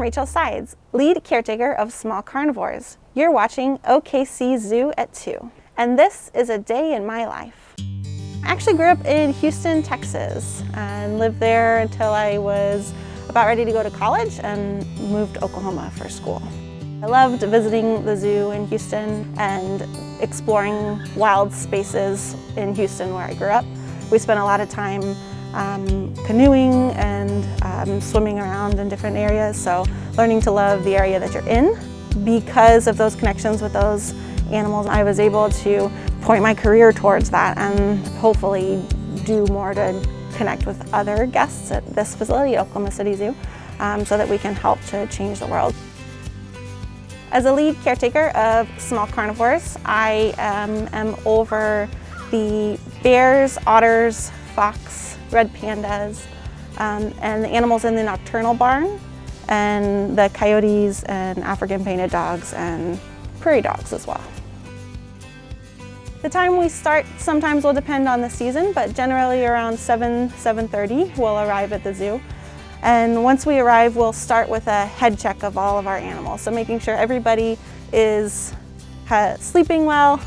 Rachel Sides, lead caretaker of small carnivores. You're watching OKC Zoo at 2, and this is a day in my life. I actually grew up in Houston, Texas, and lived there until I was about ready to go to college and moved to Oklahoma for school. I loved visiting the zoo in Houston and exploring wild spaces in Houston where I grew up. We spent a lot of time canoeing and swimming around in different areas, so learning to love the area that you're in. Because of those connections with those animals, I was able to point my career towards that and hopefully do more to connect with other guests at this facility, Oklahoma City Zoo, so that we can help to change the world. As a lead caretaker of small carnivores, I am over the bears, otters, fox, red pandas, and the animals in the nocturnal barn, and the coyotes and African painted dogs and prairie dogs as well. The time we start sometimes will depend on the season, but generally around 7:30 we'll arrive at the zoo. And once we arrive, we'll start with a head check of all of our animals, so making sure everybody is sleeping well.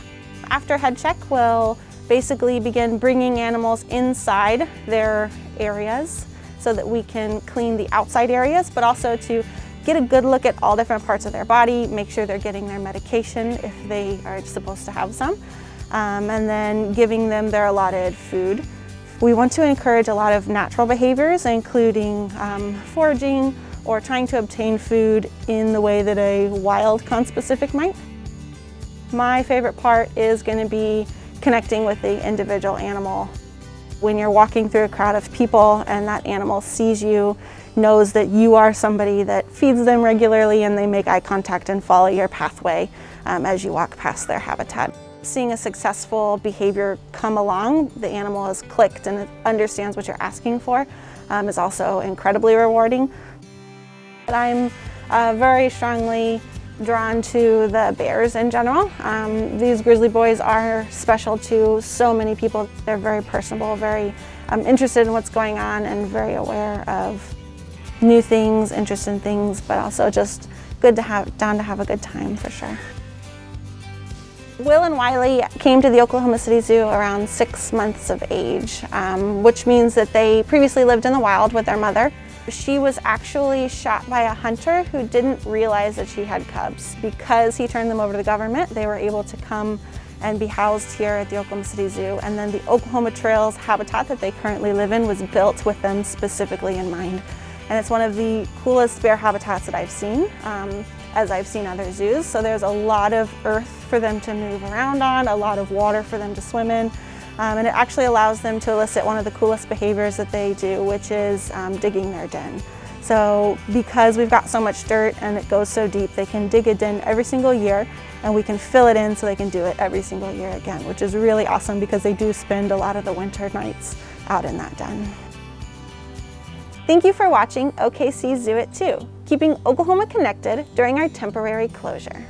After head check, we'll basically begin bringing animals inside their areas so that we can clean the outside areas, but also to get a good look at all different parts of their body, make sure they're getting their medication if they are supposed to have some, and then giving them their allotted food. We want to encourage a lot of natural behaviors, including foraging or trying to obtain food in the way that a wild conspecific might. My favorite part is going to be connecting with the individual animal. When you're walking through a crowd of people and that animal sees you, knows that you are somebody that feeds them regularly, and they make eye contact and follow your pathway as you walk past their habitat. Seeing a successful behavior come along, the animal has clicked and it understands what you're asking for, is also incredibly rewarding. But I'm very strongly drawn to the bears in general. These grizzly boys are special to so many people. They're very personable, very interested in what's going on, and very aware of new things, interesting things, but also just down to have a good time for sure. Will and Wiley came to the Oklahoma City Zoo around 6 months of age, which means that they previously lived in the wild with their mother. She was actually shot by a hunter who didn't realize that she had cubs. Because he turned them over to the government, they were able to come and be housed here at the Oklahoma City Zoo. And then the Oklahoma Trails habitat that they currently live in was built with them specifically in mind. And it's one of the coolest bear habitats that I've seen, as I've seen other zoos. So there's a lot of earth for them to move around on, a lot of water for them to swim in. And it actually allows them to elicit one of the coolest behaviors that they do, which is digging their den. So because we've got so much dirt and it goes so deep, they can dig a den every single year, and we can fill it in so they can do it every single year again, which is really awesome because they do spend a lot of the winter nights out in that den. Thank you for watching OKC Zoo at 2, keeping Oklahoma connected during our temporary closure.